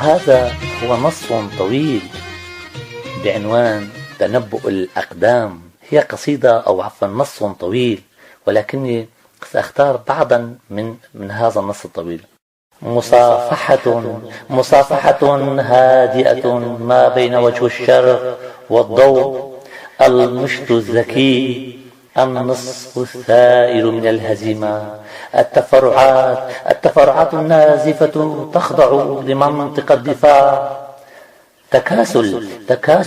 هذا هو نص طويل بعنوان تنبؤ الأقدام. هي قصيدة أو عفوا نص طويل، ولكني سأختار بعضا من هذا النص الطويل. مصافحة هادئة ما بين وجه الشرق والضوء، المشط الذكي، النصف الثائر من الهزيمة، التفرعات النازفة تخضع لمنطق الدفاع، تكاسل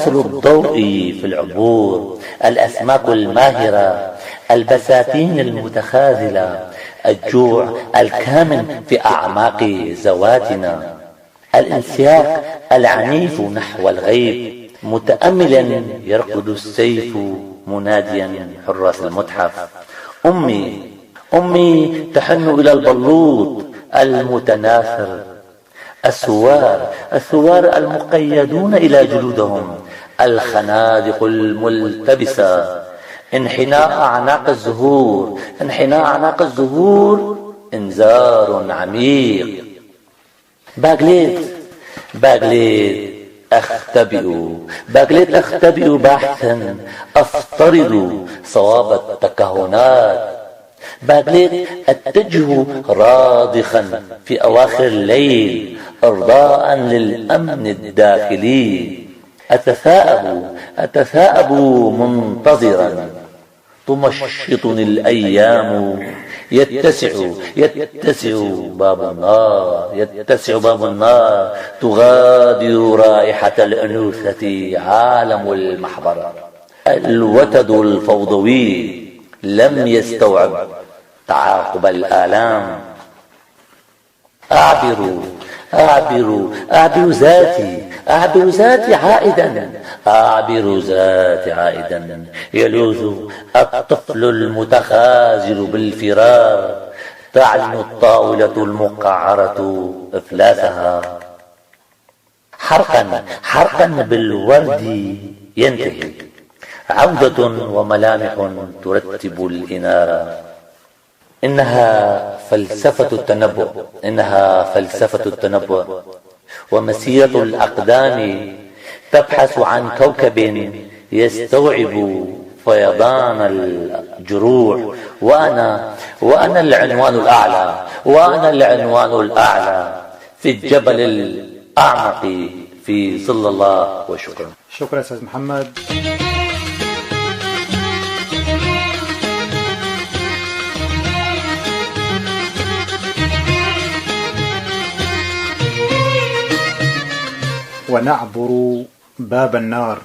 الضوء في العبور، الأسماك الماهرة، البساتين المتخاذلة، الجوع الكامن في أعماق ذواتنا، الانسياق العنيف نحو الغيب، متأملا يرقد السيف مناديا حراس المتحف. أمي تحن إلى البلوط المتناثر، الثوار المقيدون إلى جلودهم، الخنادق الملتبسة، انحناء أعناق الزهور، إنذار عميق. باغليت أختبئ باحثا أفترض صواب التكهنات، باغليت أتجه راضخا في أواخر الليل إرضاء للأمن الداخلي، أتثاءب منتظرا، تمشطني الأيام، يتسع باب النار، تغادر رائحة الأنوثة عالم المحبرة، الوتد الفوضوي لم يستوعب تعاقب الآلام. أعبر ذاتي عائدا، يلوذ الطفل المتخاذل بالفرار، تعلن الطاولة المقعرة إفلاسها، حرقا بالورد ينتهي، عودة وملامح ترتب الإنارة. إنها فلسفة التنبؤ ومسيرة الأقدام، تبحث عن كوكب يستوعب فيضان الجروح، وأنا العنوان الأعلى في الجبل الأعمق في ظل الله. وشكرا. شكرا أستاذ محمد. ونعبر باب النار،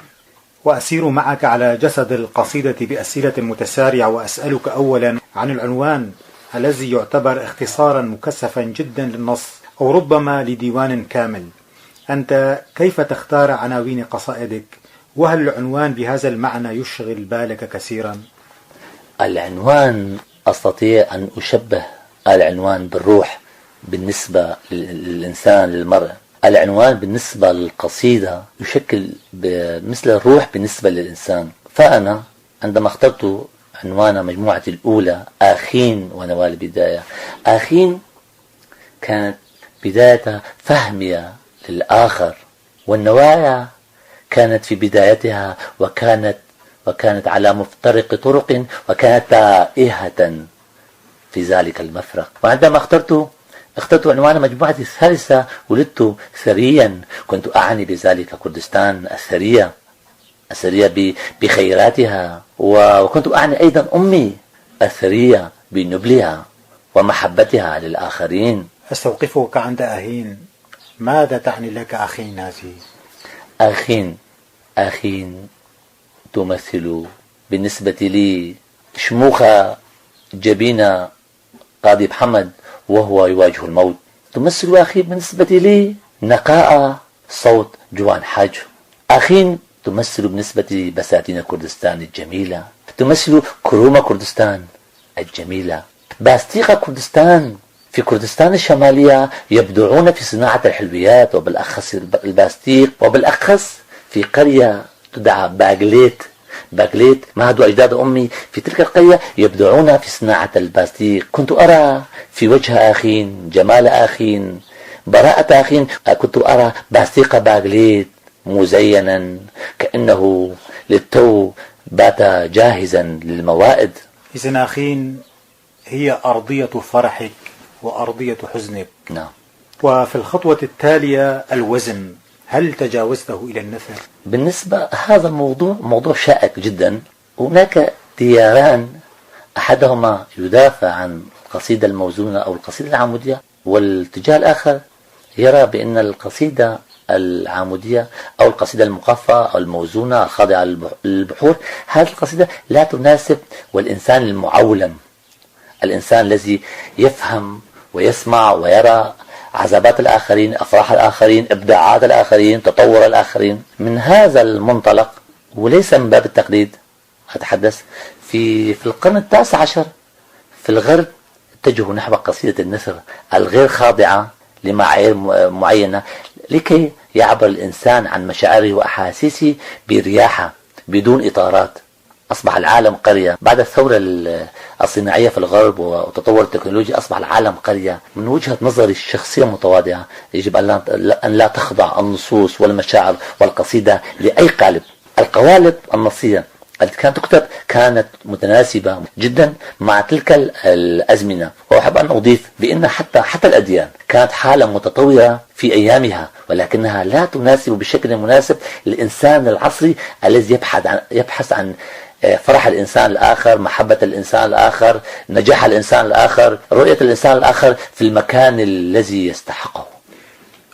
وأسير معك على جسد القصيدة بأسئلة متسارعة، وأسألك أولا عن العنوان الذي يعتبر اختصارا مكثفا جدا للنص أو ربما لديوان كامل. أنت كيف تختار عناوين قصائدك؟ وهل العنوان بهذا المعنى يشغل بالك كثيرا؟ العنوان أستطيع أن أشبه العنوان بالروح بالنسبة للإنسان للمرء. العنوان بالنسبة للقصيدة يشكل مثل الروح بالنسبة للإنسان. فأنا عندما اخترت عنوان مجموعة الأولى آخين ونوال البداية، آخين كانت بداية فهمي للآخر، والنوايا كانت في بدايتها وكانت على مفترق طرق، وكانت تائهة في ذلك المفرق. وعندما اخترت عنوان مجموعة الثالثة ولدت ثريا، كنت أعني بذلك كردستان الثرية بخيراتها، وكنت أعني أيضا أمي الثرية بنبلها ومحبتها للآخرين. أستوقفك عند آخين. ماذا تعني لك آخين هذه؟ آخين تمثل بالنسبة لي شموخ جبين قاضي محمد وهو يواجه الموت. تمثل أخي بالنسبة لي نقاء صوت جوان حاج. أخين تمثل بالنسبة بساتين كردستان الجميلة، تمثل كروم كردستان الجميلة. باستيق كردستان في كردستان الشمالية يبدعون في صناعة الحلويات، وبالأخص الباستيق، وبالأخص في قرية تدعى باغليت. مهد أجداد أمي في تلك القرية يبدعون في صناعة الباستيق. كنت أرى في وجه أخين، جمال أخين، براءة أخين، كنت أرى باستيق باغليت مزينا كأنه للتو بات جاهزا للموائد. إذن أخين هي أرضية فرحك وأرضية حزنك. نعم. وفي الخطوة التالية الوزن، هل تجاوزته إلى النثر؟ بالنسبة هذا الموضوع موضوع شائك جدا. هناك تياران، أحدهما يدافع عن القصيدة الموزونة أو القصيدة العمودية، والاتجاه الآخر يرى بأن القصيدة العمودية أو القصيدة المقفى أو الموزونة الخاضعة للبحور، هذه القصيدة لا تناسب. والإنسان المعولم، الإنسان الذي يفهم ويسمع ويرى عزبات الآخرين، أفراح الآخرين، إبداعات الآخرين، تطور الآخرين، من هذا المنطلق وليس من باب التقليد أتحدث. في القرن التاسع عشر في الغرب اتجهوا نحو قصيدة النثر الغير خاضعة لمعايير معينة، لكي يعبر الإنسان عن مشاعره وأحاسيسه برياحة بدون إطارات. أصبح العالم قرية بعد الثورة الصناعية في الغرب وتطور التكنولوجيا. أصبح العالم قرية. من وجهة نظري الشخصية متواضعة، يجب أن لا تخضع النصوص والمشاعر والقصيدة لأي قالب. القوالب النصية التي كانت تكتب كانت متناسبة جدا مع تلك الأزمنة. وأحب أن أضيف بأن حتى الأديان كانت حالة متطورة في أيامها، ولكنها لا تناسب بشكل مناسب للإنسان العصري الذي يبحث عن فرح الإنسان الآخر، محبة الإنسان الآخر، نجاح الإنسان الآخر، رؤية الإنسان الآخر في المكان الذي يستحقه.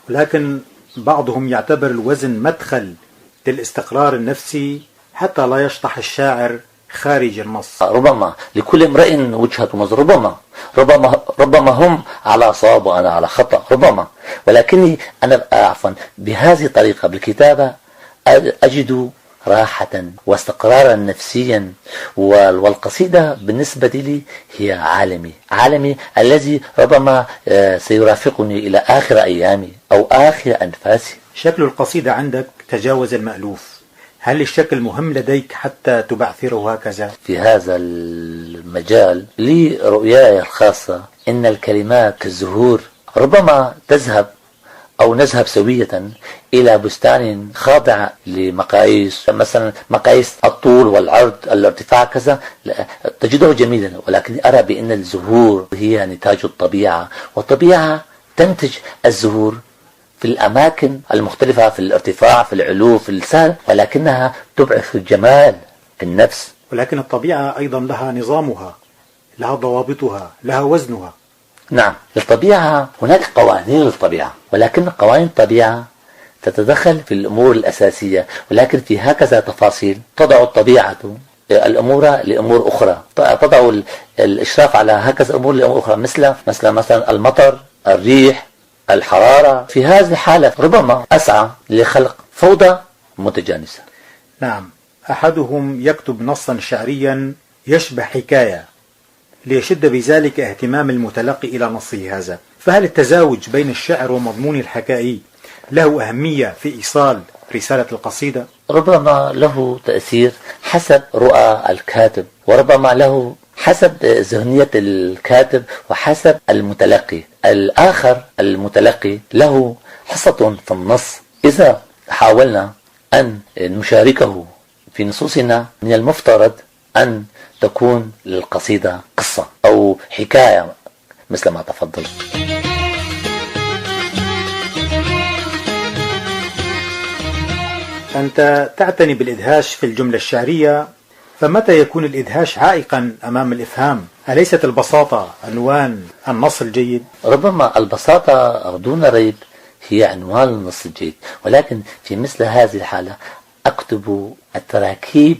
ولكن بعضهم يعتبر الوزن مدخل للاستقرار النفسي حتى لا يشطح الشاعر خارج النص. ربما لكل امرئ وجهة نظر، ربما هم على صواب وأنا على خطأ، ربما. ولكني أنا بهذه الطريقة بالكتابة أجد راحة واستقرارا نفسيا. والقصيدة بالنسبة لي هي عالمي الذي ربما سيرافقني إلى آخر أيامي أو آخر أنفاسي. شكل القصيدة عندك تجاوز المألوف، هل الشكل مهم لديك حتى تبعثره هكذا؟ في هذا المجال لي رؤياي الخاصة، إن الكلمات كالزهور ربما تذهب أو نذهب سوية إلى بستان خاضع لمقاييس، مثلا مقاييس الطول والعرض الارتفاع كذا، تجده جميلا، ولكن أرى بأن الزهور هي نتاج الطبيعة، والطبيعة تنتج الزهور في الأماكن المختلفة، في الارتفاع، في العلو، في السهل، ولكنها تبعث الجمال في النفس. ولكن الطبيعة أيضا لها نظامها، لها ضوابطها، لها وزنها. نعم، للطبيعة هناك قوانين للطبيعة، ولكن قوانين الطبيعة تتدخل في الأمور الأساسية، ولكن في هكذا تفاصيل تضع الطبيعة الأمور لأمور أخرى، تضع الإشراف على هكذا أمور لأمور أخرى، مثلا المطر، الريح، الحرارة. في هذه الحالة ربما أسعى لخلق فوضى متجانسة. نعم، أحدهم يكتب نصا شعريا يشبه حكاية ليشد بذلك اهتمام المتلقي إلى نصه هذا، فهل التزاوج بين الشعر ومضمون الحكائي له أهمية في إيصال رسالة القصيدة؟ ربما له تأثير حسب رؤى الكاتب، وربما له حسب ذهنية الكاتب وحسب المتلقي الآخر. المتلقي له حصة في النص. إذا حاولنا أن نشاركه في نصوصنا، من المفترض أن تكون للقصيدة قصة أو حكاية مثل ما تفضل. أنت تعتني بالإدهاش في الجملة الشعرية، فمتى يكون الإدهاش عائقا أمام الإفهام؟ أليست البساطة عنوان النص الجيد؟ ربما البساطة دون ريب هي عنوان النص الجيد، ولكن في مثل هذه الحالة أكتب التراكيب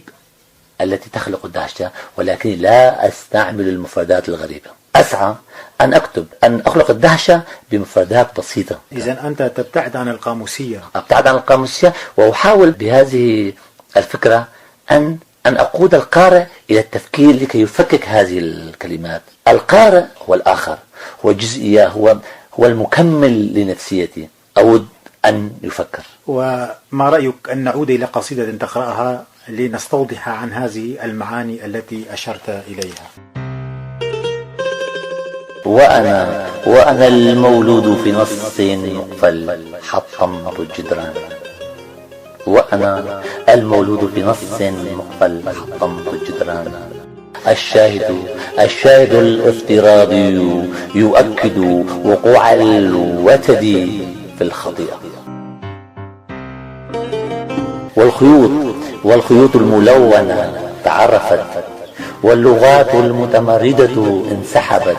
التي تخلق الدهشة، ولكن لا أستعمل المفردات الغريبة. أسعى أن أكتب، أن أخلق الدهشة بمفردات بسيطة. إذن أنت تبتعد عن القاموسية. أبتعد عن القاموسية، وأحاول بهذه الفكرة أن أقود القارئ إلى التفكير لكي يفكك هذه الكلمات. القارئ هو الآخر، هو جزئية، هو المكمل لنفسيتي، أود أن يفكر. وما رأيك أن نعود إلى قصيدة تقرأها لنستوضح عن هذه المعاني التي أشرت إليها؟ وأنا المولود في نص مقفل حطمت الجدران. وأنا المولود في نص مقفل حطمت الجدران. الشاهد الافتراضي يؤكد وقوع الوتد في الخطيئة. والخيوط الملونة تعرفت، واللغات المتمردة انسحبت،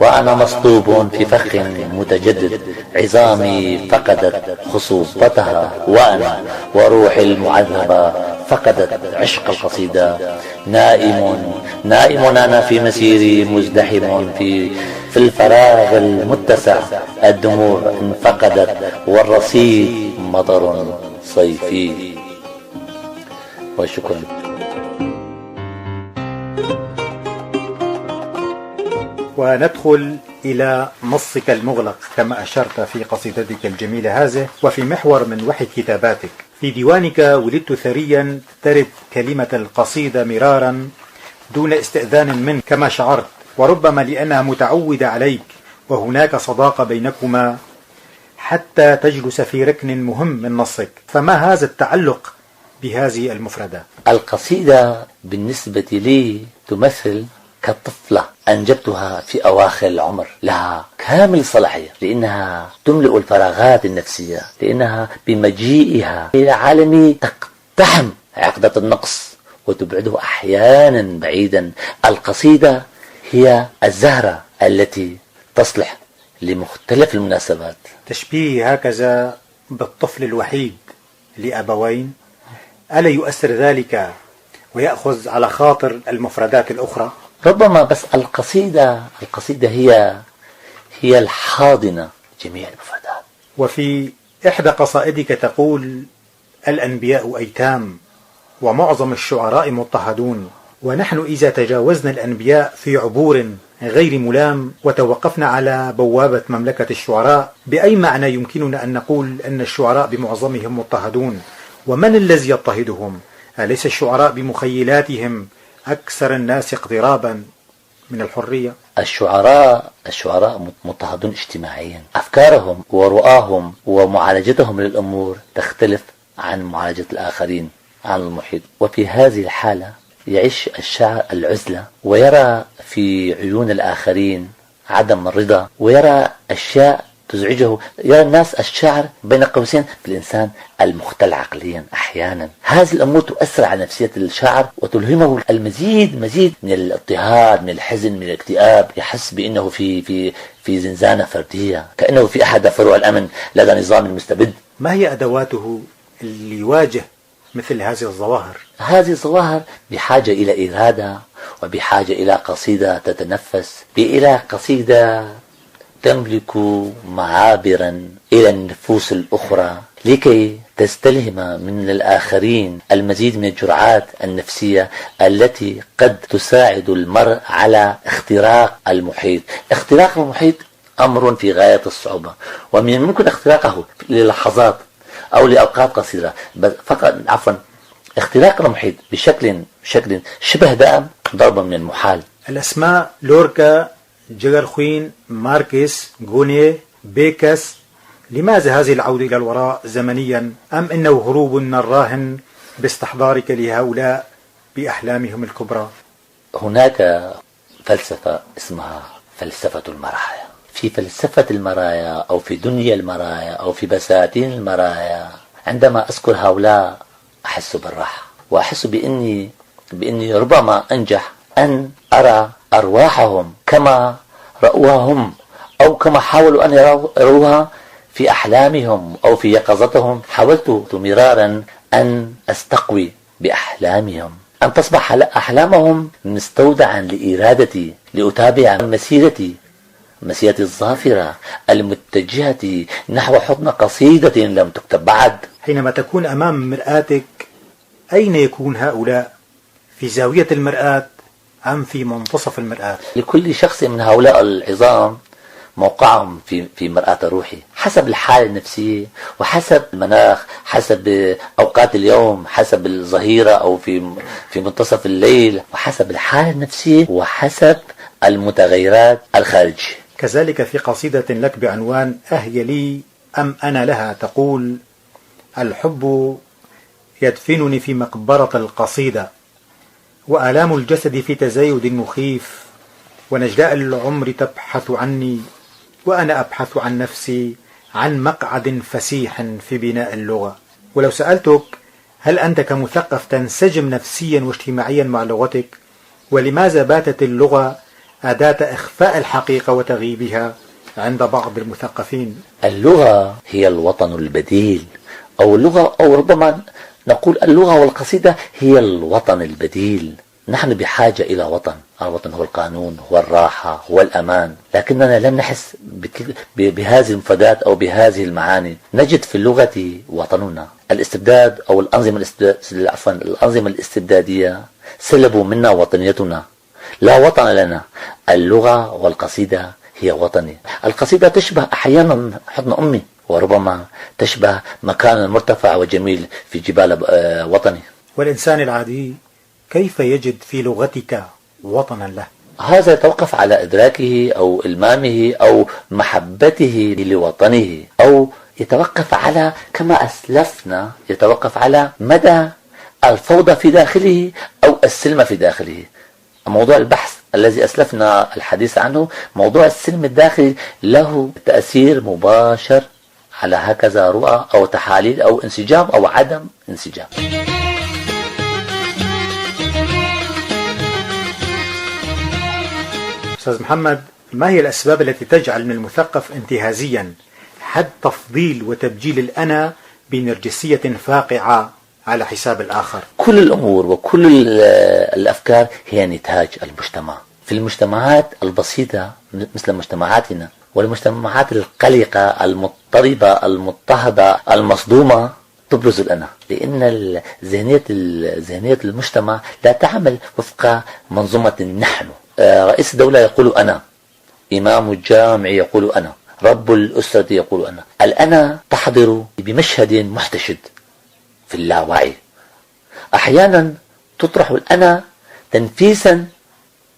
وأنا مصلوب في فخ متجدد، عظامي فقدت خصوبتها، وأنا وروحي المعذبة فقدت عشق القصيدة. نائم أنا في مسيري، مزدحم في الفراغ المتسع، الدموع انفقدت، والرصيد مطر صيفي. وشكرا. وندخل إلى نصك المغلق كما أشرت في قصيدتك الجميلة هذه، وفي محور من وحي كتاباتك. في ديوانك ولدت ثريا ترد كلمة القصيدة مرارا دون استئذان منك كما شعرت، وربما لأنها متعودة عليك وهناك صداقة بينكما حتى تجلس في ركن مهم من نصك. فما هذا التعلق بهذه المفردة؟ القصيدة بالنسبة لي تمثل كطفلة أنجبتها في أواخر العمر، لها كامل صلاحية، لأنها تملئ الفراغات النفسية، لأنها بمجيئها إلى عالمي تقتحم عقدة النقص وتبعده أحيانا بعيدا. القصيدة هي الزهرة التي تصلح لمختلف المناسبات. تشبيه هكذا بالطفل الوحيد لأبوين، ألا يؤثر ذلك ويأخذ على خاطر المفردات الأخرى؟ ربما، بس القصيدة هي الحاضنة جميع المفردات. وفي إحدى قصائدك تقول: الأنبياء أيتام ومعظم الشعراء مضطهدون، ونحن إذا تجاوزنا الأنبياء في عبور غير ملام وتوقفنا على بوابة مملكة الشعراء، بأي معنى يمكننا أن نقول أن الشعراء بمعظمهم مضطهدون؟ ومن الذي يضطهدهم؟ أليس الشعراء بمخيلاتهم أكثر الناس اقترابا من الحرية؟ الشعراء مضطهدون اجتماعيا، أفكارهم ورؤاهم ومعالجتهم للأمور تختلف عن معالجة الآخرين، عن المحيط. وفي هذه الحالة يعيش الشاعر العزلة، ويرى في عيون الآخرين عدم الرضا، ويرى أشياء تزعجه. يرى الناس الشاعر بين قوسين بالإنسان المختل عقليا أحيانا. هذه الأمور تؤثر على نفسية الشاعر وتلهمه مزيد من الاضطهاد، من الحزن، من الاكتئاب. يحس بأنه في زنزانة فردية، كأنه في أحد فروع الأمن لدى نظام المستبد. ما هي أدواته اللي يواجه مثل هذه الظواهر؟ هذه الظواهر بحاجة إلى إرادة، وبحاجة إلى قصيدة تتنفس، إلى قصيدة تملك معابرا إلى النفوس الأخرى لكي تستلهم من الآخرين المزيد من الجرعات النفسية التي قد تساعد المرء على اختراق المحيط. اختراق المحيط أمر في غاية الصعوبة، ومن الممكن اختراقه للحظات أو لأوقات قصيرة فقط. اختراق المحيط بشكل شبه دائم ضربا من المحال. الأسماء لوركا، جيغرخوين، ماركس، غونيه، بيكس، لماذا هذه العودة إلى الوراء زمنيا؟ أم إنه هروب الراهن باستحضارك لهؤلاء بأحلامهم الكبرى؟ هناك فلسفة اسمها فلسفة المرايا. في فلسفة المرايا أو في دنيا المرايا أو في بساتين المرايا، عندما أذكر هؤلاء أحس بالراحة، وأحس بإني ربما أنجح أن أرى أرواحهم كما رأوها هم، أو كما حاولوا أن يروها في أحلامهم أو في يقظتهم. حاولت مرارا أن أستقوي بأحلامهم، أن تصبح أحلامهم مستودعا لإرادتي لأتابع مسيرتي الظافرة المتجهة نحو حضن قصيدة لم تكتب بعد. حينما تكون أمام مرآتك، أين يكون هؤلاء؟ في زاوية المرآة أم في منتصف المرآة؟ لكل شخص من هؤلاء العظام موقعهم في مرآة روحي، حسب الحالة النفسية وحسب المناخ، حسب أوقات اليوم، حسب الظهيرة أو في منتصف الليل، وحسب الحالة النفسية وحسب المتغيرات الخارجية. كذلك في قصيدة لك بعنوان أهي لي أم أنا لها تقول: الحب يدفنني في مقبرة القصيدة، وآلام الجسد في تزايد مخيف، ونجلاء العمر تبحث عني، وأنا أبحث عن نفسي عن مقعد فسيح في بناء اللغة. ولو سألتك هل أنت كمثقف تنسجم نفسيا واجتماعيا مع لغتك؟ ولماذا باتت اللغة أداة إخفاء الحقيقة وتغييبها عند بعض المثقفين؟ اللغة هي الوطن البديل، أو اللغة، أو ربما نقول اللغة والقصيدة هي الوطن البديل. نحن بحاجة إلى وطن. الوطن هو القانون، هو الراحة، هو الأمان، لكننا لم نحس بهذه المفردات أو بهذه المعاني. نجد في اللغة وطننا. الاستبداد أو الأنظمة الاستبدادية سلبوا منا وطنيتنا، لا وطن لنا. اللغة والقصيدة هي وطني. القصيدة تشبه أحيانا حضن أمي، وربما تشبه مكان مرتفع وجميل في جبال وطني. والإنسان العادي كيف يجد في لغتك وطنا له؟ هذا يتوقف على إدراكه أو إلمامه أو محبته لوطنه، أو يتوقف على، كما أسلفنا، يتوقف على مدى الفوضى في داخله أو السلم في داخله. موضوع البحث الذي أسلفنا الحديث عنه، موضوع السلم الداخلي، له تأثير مباشر على هكذا رؤى أو تحاليل أو انسجام أو عدم انسجام. أستاذ محمد، ما هي الأسباب التي تجعل من المثقف انتهازيا حد تفضيل وتبجيل الأنا بنرجسية فاقعة على حساب الآخر؟ كل الأمور وكل الأفكار هي نتاج المجتمع. في المجتمعات البسيطة مثل مجتمعاتنا والمجتمعات القلقة المضطربة المضطهدة المصدومة تبرز الأنا، لأن ذهنية المجتمع لا تعمل وفق منظومة نحن. رئيس الدولة يقول أنا، إمام الجامع يقول أنا، رب الأسرة يقول أنا. الأنا تحضر بمشهد محتشد في اللاوعي. أحيانا تطرح الأنا تنفيسا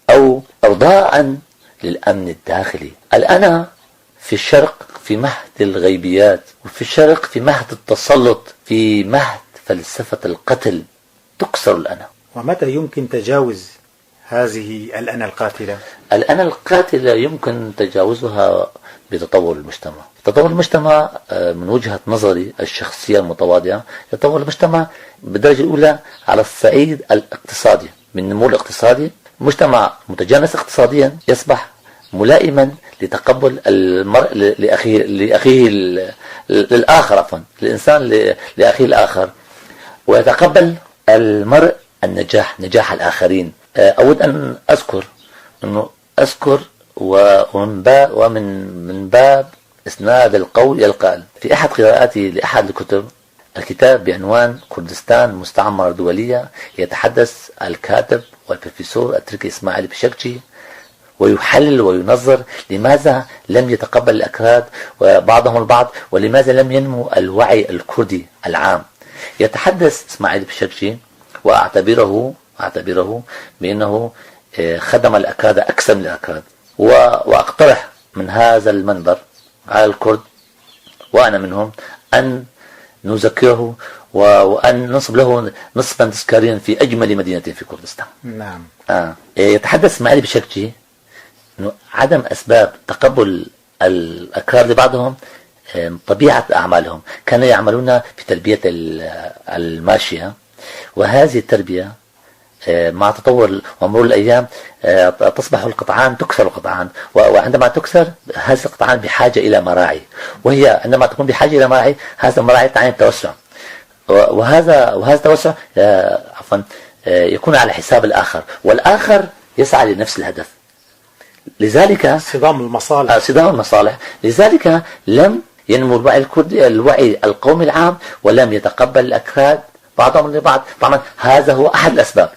أو إرضاء للأمن الداخلي. الأنا في الشرق في مهد الغيبيات، وفي الشرق في مهد التسلط، في مهد فلسفة القتل. تكسر الأنا. ومتى يمكن تجاوز هذه الأنا القاتلة؟ الأنا القاتلة يمكن تجاوزها بتطور المجتمع. تطور المجتمع من وجهة نظري الشخصية المتواضعة، يتطور المجتمع بالدرجة الأولى على الصعيد الاقتصادي. من النمو الاقتصادي، مجتمع متجانس اقتصاديا يصبح ملائما لتقبل المرء لأخيه للآخر، عفوا الإنسان لأخيه الآخر، ويتقبل المرء نجاح الآخرين. أود أن أذكر ومن باب إسناد القول إلى القائل. في أحد قراءاتي لأحد الكتاب بعنوان كردستان مستعمرة دولية، يتحدث الكاتب والبروفيسور التركي إسماعيل بشكشي ويحلل وينظر لماذا لم يتقبل الأكراد وبعضهم البعض، ولماذا لم ينمو الوعي الكردي العام. يتحدث إسماعيل بشكشي وأعتبره بأنه خدم الأكراد أكثر من الأكراد، وأقترح من هذا المنبر على الكرد، وأنا منهم، أن نذكره وأن ننصب له نصفا تذكاريا في أجمل مدينة في كردستان. نعم. يتحدث إسماعيل بشكشي أنه عدم أسباب تقبل الأكراد لبعضهم طبيعة أعمالهم. كانوا يعملون في تربية الماشية، وهذه التربية مع تطور ومرور الأيام تصبح القطعان، تكسر القطعان، وعندما تكسر هذه القطعان بحاجة إلى مراعي، وهي عندما تكون بحاجة إلى مراعي، هذا المراعي تعني التوسع، وهذا التوسع يكون على حساب الآخر، والآخر يسعى لنفس الهدف. لذلك صدام المصالح. صدام المصالح. لذلك لم ينمو الوعي الكردي، الوعي القومي العام، ولم يتقبل الأكراد بعضهم لبعض. طبعا هذا هو أحد الأسباب،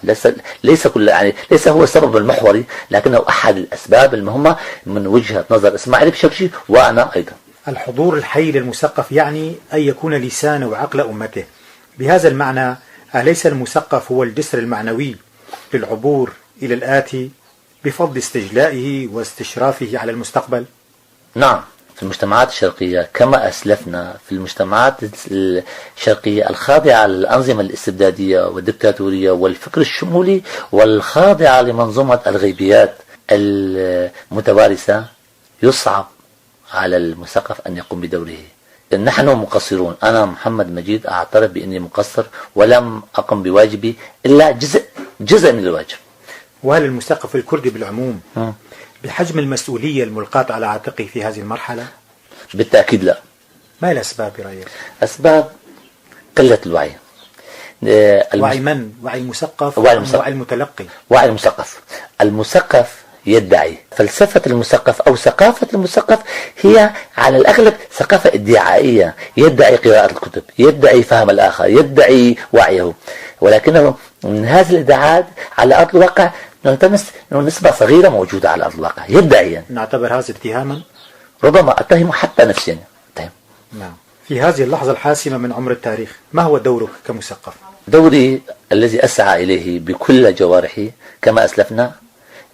ليس كل، يعني ليس هو السبب المحوري، لكنه أحد الأسباب المهمة من وجهة نظر إسماعيل بشرشي وأنا أيضا. الحضور الحي للمثقف يعني أن يكون لسان وعقل أمته. بهذا المعنى أليس المثقف هو الجسر المعنوي للعبور إلى الآتي بفضل استجلائه واستشرافه على المستقبل؟ نعم، في المجتمعات الشرقية كما أسلفنا، في المجتمعات الشرقية الخاضعة للأنظمة الاستبدادية والدكتاتورية والفكر الشمولي والخاضعة لمنظومة الغيبيات المتوارثة، يصعب على المثقف أن يقوم بدوره. نحن مقصرون، أنا محمد مجيد أعترف بأني مقصر ولم أقم بواجبي إلا جزء من الواجب. وهل المثقف الكردي بالعموم بحجم المسؤولية الملقاة على عاتقه في هذه المرحلة؟ بالتأكيد لا. ما هي الأسباب برأيك؟ أسباب قلة الوعي. وعي من؟ وعي المثقف؟ وعي المتلقي؟ وعي المثقف. المثقف يدعي. فلسفة المثقف أو ثقافة المثقف هي على الأغلب ثقافة ادعائية، يدعي قراءة الكتب، يدعي فهم الآخر، يدعي وعيه، ولكنه من هذه الادعاءات على أرض الواقع نلتمس نسبة صغيرة موجودة على أرض الواقع يدعي. نعتبر هذا اتهاما؟ ربما أتهمه حتى نفسيا. نعم. في هذه اللحظة الحاسمة من عمر التاريخ، ما هو دورك كمثقف؟ دوري الذي أسعى إليه بكل جوارحي كما أسلفنا،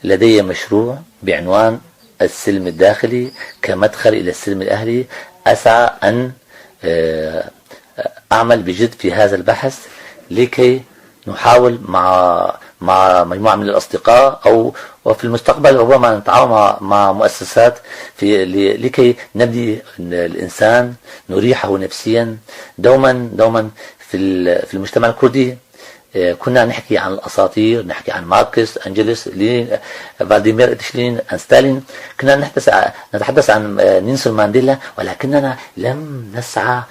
لدي مشروع بعنوان السلم الداخلي كمدخل إلى السلم الأهلي. أسعى أن أعمل بجد في هذا البحث لكي نحاول مع مجموعة من الأصدقاء أو وفي المستقبل ربما نتعاون مع مؤسسات لكي نبني الإنسان، نريحه نفسيا. دوما في المجتمع الكردي كنا نحكي عن الأساطير، نحكي عن ماركس، أنجلس، لين، فلاديمير إتشلين، ستالين، كنا نتحدث عن نيلسون مانديلا، ولكننا لم نسعى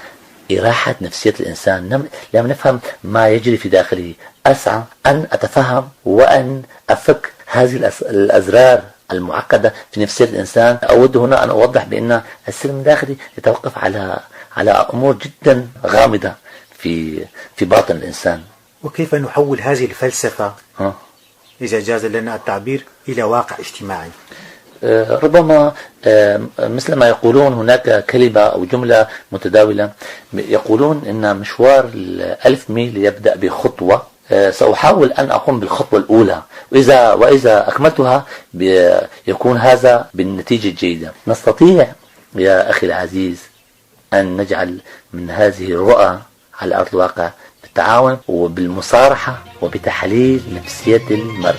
إراحة نفسية الإنسان، لم نفهم ما يجري في داخله. أسعى أن أتفهم وأن أفك هذه الأزرار المعقدة في نفسية الإنسان. أود هنا أن أوضح بأن السلم الداخلي يتوقف على أمور جدا غامضة في باطن الإنسان. وكيف نحول هذه الفلسفة إذا جاز لنا التعبير إلى واقع اجتماعي؟ ربما مثل ما يقولون، هناك كلمة أو جملة متداولة يقولون إن مشوار 1000 ميل يبدأ بخطوة. سأحاول أن أقوم بالخطوة الأولى، وإذا أكملتها يكون هذا بالنتيجة الجيدة. نستطيع يا أخي العزيز أن نجعل من هذه الرؤى على أرض الواقع بالتعاون وبالمصارحة وبتحليل نفسية المرء.